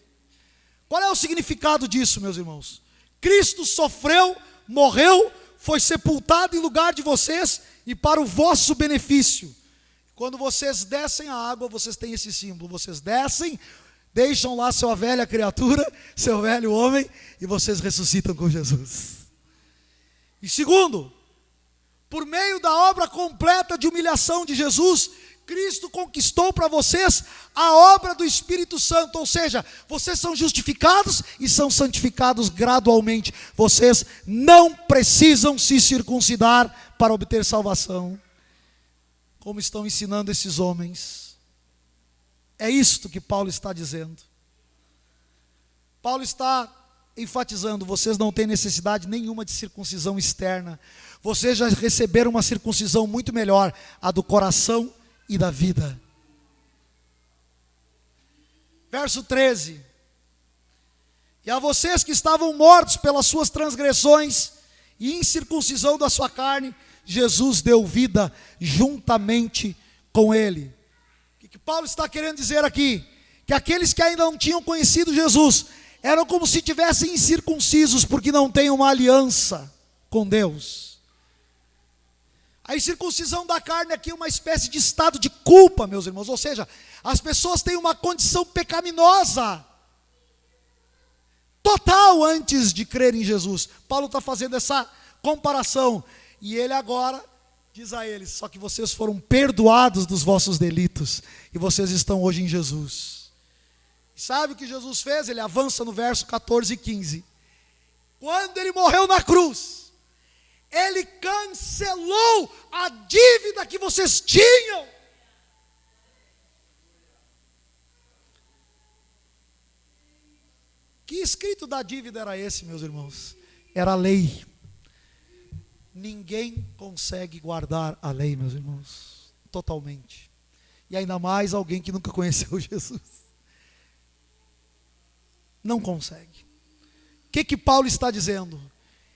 Qual é o significado disso, meus irmãos? Cristo sofreu, morreu, foi sepultado em lugar de vocês e para o vosso benefício. Quando vocês descem a água, vocês têm esse símbolo. Vocês descem, deixam lá sua velha criatura, seu velho homem, e vocês ressuscitam com Jesus. E segundo, por meio da obra completa de humilhação de Jesus, Cristo conquistou para vocês a obra do Espírito Santo, ou seja, vocês são justificados e são santificados gradualmente. Vocês não precisam se circuncidar para obter salvação, como estão ensinando esses homens. É isto que Paulo está dizendo. Paulo está enfatizando: vocês não têm necessidade nenhuma de circuncisão externa. Vocês já receberam uma circuncisão muito melhor, a do coração e da vida. Verso 13: e a vocês que estavam mortos pelas suas transgressões e incircuncisão da sua carne, Jesus deu vida juntamente com Ele. O que Paulo está querendo dizer aqui? Que aqueles que ainda não tinham conhecido Jesus eram como se tivessem incircuncisos, porque não têm uma aliança com Deus. A incircuncisão da carne aqui é uma espécie de estado de culpa, meus irmãos. Ou seja, as pessoas têm uma condição pecaminosa total antes de crer em Jesus. Paulo está fazendo essa comparação. E ele agora diz a eles: só que vocês foram perdoados dos vossos delitos, e vocês estão hoje em Jesus. E sabe o que Jesus fez? Ele avança no verso 14 e 15. Quando ele morreu na cruz, Ele cancelou a dívida que vocês tinham. Que escrito da dívida era esse, meus irmãos? Era a lei. Ninguém consegue guardar a lei, meus irmãos, totalmente. E ainda mais alguém que nunca conheceu Jesus. Não consegue. O que Paulo está dizendo?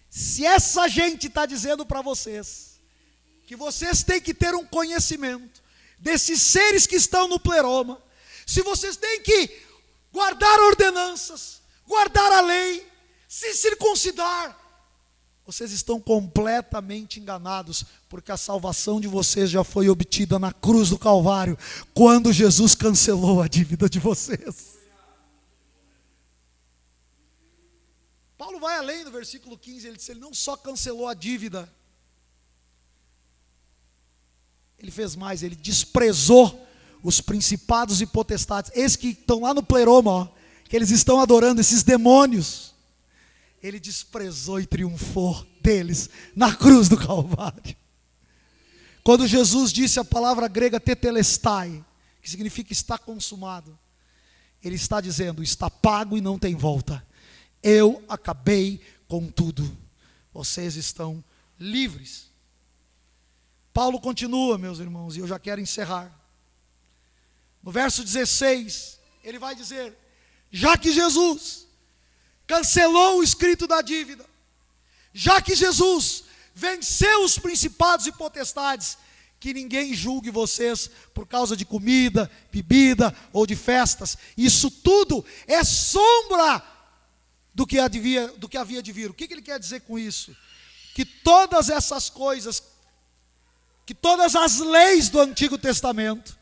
Se essa gente está dizendo para vocês que vocês têm que ter um conhecimento desses seres que estão no pleroma, se vocês têm que guardar ordenanças, guardar a lei, se circuncidar, vocês estão completamente enganados, porque a salvação de vocês já foi obtida na cruz do Calvário, quando Jesus cancelou a dívida de vocês. Paulo vai além no versículo 15, ele diz: ele não só cancelou a dívida, ele fez mais, ele desprezou os principados e potestades, esses que estão lá no pleroma, ó, que eles estão adorando, esses demônios, ele desprezou e triunfou deles na cruz do Calvário. Quando Jesus disse a palavra grega tetelestai, que significa está consumado, ele está dizendo: está pago e não tem volta. Eu acabei com tudo. Vocês estão livres. Paulo continua, meus irmãos, e eu já quero encerrar. No verso 16, ele vai dizer: já que Jesus cancelou o escrito da dívida, já que Jesus venceu os principados e potestades, que ninguém julgue vocês por causa de comida, bebida ou de festas. Isso tudo é sombra do que havia de vir. O que ele quer dizer com isso? Que todas essas coisas, que todas as leis do Antigo Testamento,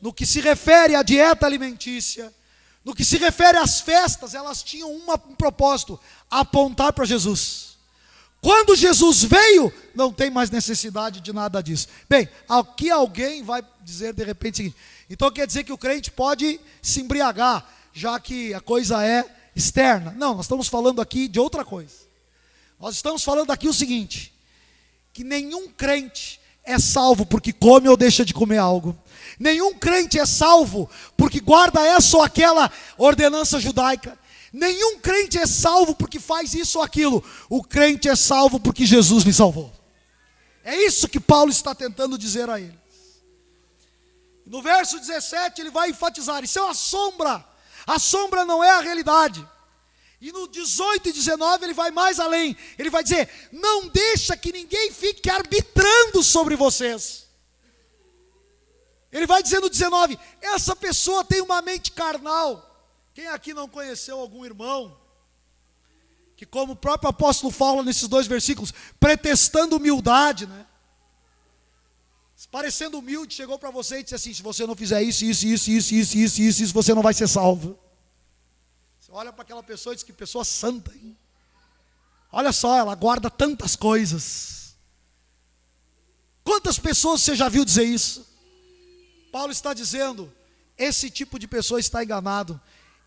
no que se refere à dieta alimentícia, no que se refere às festas, elas tinham um propósito: apontar para Jesus. Quando Jesus veio, não tem mais necessidade de nada disso. Bem, aqui alguém vai dizer de repente o seguinte: então quer dizer que o crente pode se embriagar, já que a coisa é externa? Não, nós estamos falando aqui de outra coisa. Nós estamos falando aqui o seguinte: que nenhum crente é salvo porque come ou deixa de comer algo. Nenhum crente é salvo porque guarda essa ou aquela ordenança judaica. Nenhum crente é salvo porque faz isso ou aquilo. O crente é salvo porque Jesus lhe salvou. É isso que Paulo está tentando dizer a eles. No verso 17 ele vai enfatizar, isso é uma sombra. A sombra não é a realidade. E no 18 e 19 ele vai mais além. Ele vai dizer, não deixa que ninguém fique arbitrando sobre vocês. Ele vai dizer no 19, essa pessoa tem uma mente carnal. Quem aqui não conheceu algum irmão, que como o próprio apóstolo fala nesses 2 versículos, pretextando humildade, né? Parecendo humilde, chegou para você e disse assim, se você não fizer isso, você não vai ser salvo. Você olha para aquela pessoa e diz, que pessoa santa, hein? Olha só, ela guarda tantas coisas. Quantas pessoas você já viu dizer isso? Paulo está dizendo, esse tipo de pessoa está enganado.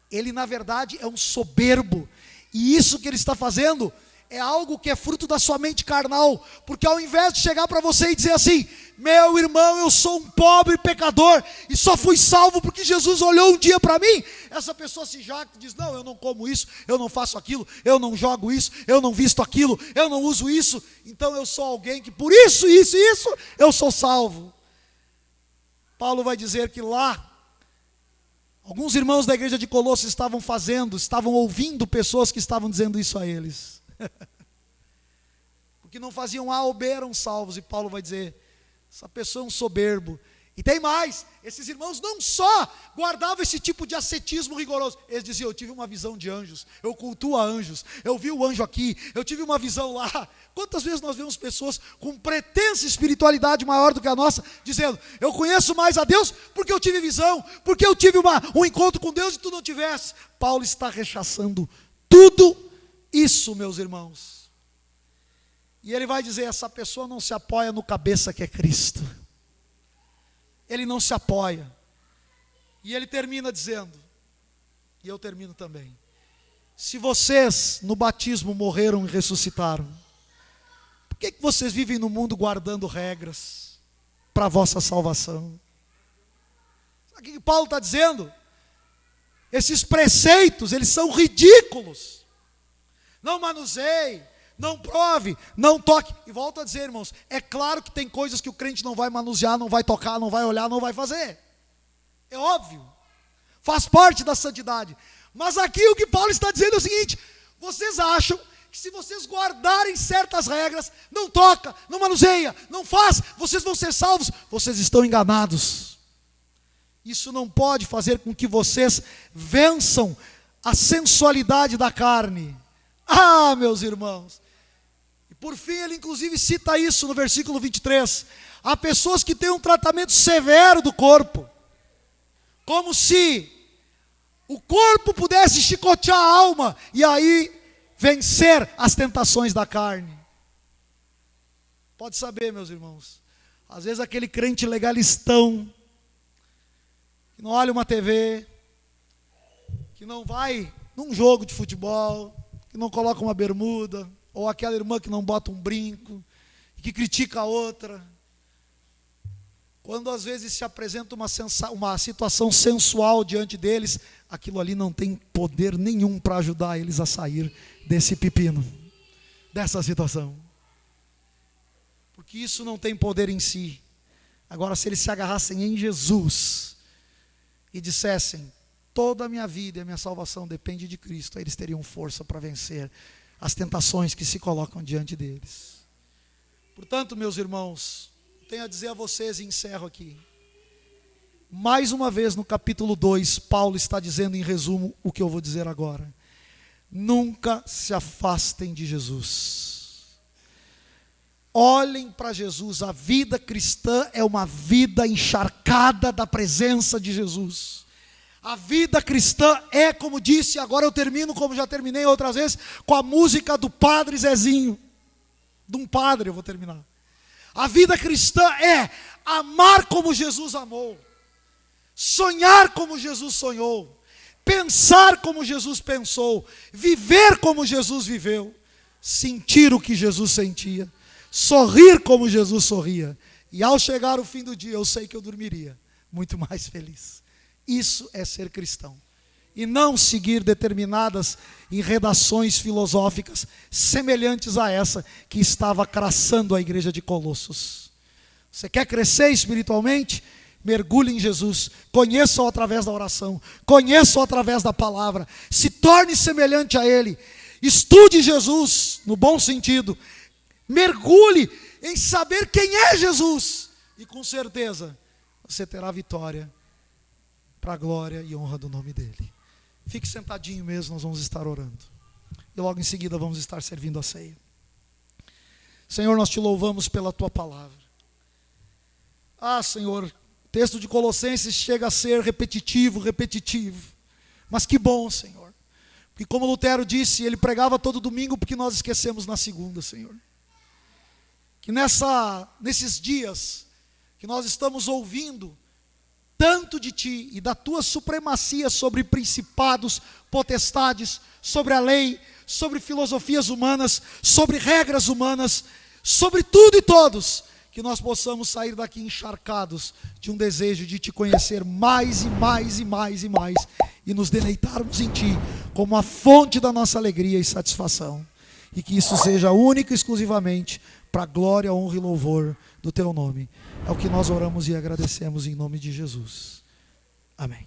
Ele na verdade é um soberbo. E isso que ele está fazendo é algo que é fruto da sua mente carnal. Porque ao invés de chegar para você e dizer assim, meu irmão, eu sou um pobre pecador e só fui salvo porque Jesus olhou um dia para mim, essa pessoa se jacta e diz, não, eu não como isso, eu não faço aquilo, eu não jogo isso, eu não visto aquilo, eu não uso isso, então eu sou alguém que por isso, eu sou salvo. Paulo vai dizer que lá, alguns irmãos da igreja de Colossos estavam ouvindo pessoas que estavam dizendo isso a eles. Porque não faziam A ou B, eram salvos. E Paulo vai dizer, essa pessoa é um soberbo. E tem mais, esses irmãos não só guardavam esse tipo de ascetismo rigoroso, eles diziam, eu tive uma visão de anjos, eu cultuo a anjos, eu vi o anjo aqui, eu tive uma visão lá. Quantas vezes nós vemos pessoas com pretensa espiritualidade maior do que a nossa, dizendo, eu conheço mais a Deus porque eu tive visão, porque eu tive um encontro com Deus e tu não tivesse. Paulo está rechaçando tudo isso, meus irmãos. E ele vai dizer, essa pessoa não se apoia no cabeça que é Cristo. Ele não se apoia. E ele termina dizendo, e eu termino também, se vocês no batismo morreram e ressuscitaram, por que vocês vivem no mundo guardando regras para a vossa salvação? Sabe o que Paulo está dizendo? Esses preceitos, eles são ridículos. Não manuseie, não prove, não toque. E volto a dizer, irmãos, é claro que tem coisas que o crente não vai manusear, não vai tocar, não vai olhar, não vai fazer. É óbvio. Faz parte da santidade. Mas aqui o que Paulo está dizendo é o seguinte, vocês acham que se vocês guardarem certas regras, não toca, não manuseia, não faz, vocês vão ser salvos? Vocês estão enganados. Isso não pode fazer com que vocês vençam a sensualidade da carne. Ah, meus irmãos. E por fim ele inclusive cita isso no versículo 23. Há pessoas que têm um tratamento severo do corpo, como se o corpo pudesse chicotear a alma e aí vencer as tentações da carne. Pode saber, meus irmãos, às vezes aquele crente legalistão, que não olha uma TV, que não vai num jogo de futebol, que não coloca uma bermuda, ou aquela irmã que não bota um brinco, que critica a outra. Quando às vezes se apresenta uma situação sensual diante deles, aquilo ali não tem poder nenhum para ajudar eles a sair desse pepino, dessa situação. Porque isso não tem poder em si. Agora, se eles se agarrassem em Jesus e dissessem, toda a minha vida e a minha salvação depende de Cristo, aí eles teriam força para vencer as tentações que se colocam diante deles. Portanto, meus irmãos, tenho a dizer a vocês e encerro aqui. Mais uma vez no capítulo 2, Paulo está dizendo em resumo o que eu vou dizer agora. Nunca se afastem de Jesus. Olhem para Jesus. A vida cristã é uma vida encharcada da presença de Jesus. A vida cristã é, como disse, agora eu termino como já terminei outras vezes, com a música do Padre Zezinho. De um padre eu vou terminar. A vida cristã é amar como Jesus amou, sonhar como Jesus sonhou, pensar como Jesus pensou, viver como Jesus viveu, sentir o que Jesus sentia, sorrir como Jesus sorria E ao chegar o fim do dia, eu sei que eu dormiria muito mais feliz. Isso é ser cristão. E não seguir determinadas enredações filosóficas semelhantes a essa que estava crassando a igreja de Colossos. Você quer crescer espiritualmente? Mergulhe em Jesus, conheça-o através da oração, conheça-o através da palavra, se torne semelhante a Ele, estude Jesus, no bom sentido, mergulhe em saber quem é Jesus, e com certeza você terá vitória para a glória e honra do nome dEle. Fique sentadinho mesmo, nós vamos estar orando, e logo em seguida vamos estar servindo a ceia. Senhor, nós te louvamos pela Tua palavra. Ah, Senhor, o texto de Colossenses chega a ser repetitivo, mas que bom, Senhor, porque como Lutero disse, ele pregava todo domingo porque nós esquecemos na segunda, Senhor. Que nesses dias que nós estamos ouvindo tanto de Ti e da Tua supremacia sobre principados, potestades, sobre a lei, sobre filosofias humanas, sobre regras humanas, sobre tudo e todos, que nós possamos sair daqui encharcados de um desejo de Te conhecer mais e mais e mais e mais, e nos deleitarmos em Ti como a fonte da nossa alegria e satisfação, e que isso seja único e exclusivamente para a glória, honra e louvor do Teu nome. É o que nós oramos e agradecemos em nome de Jesus. Amém.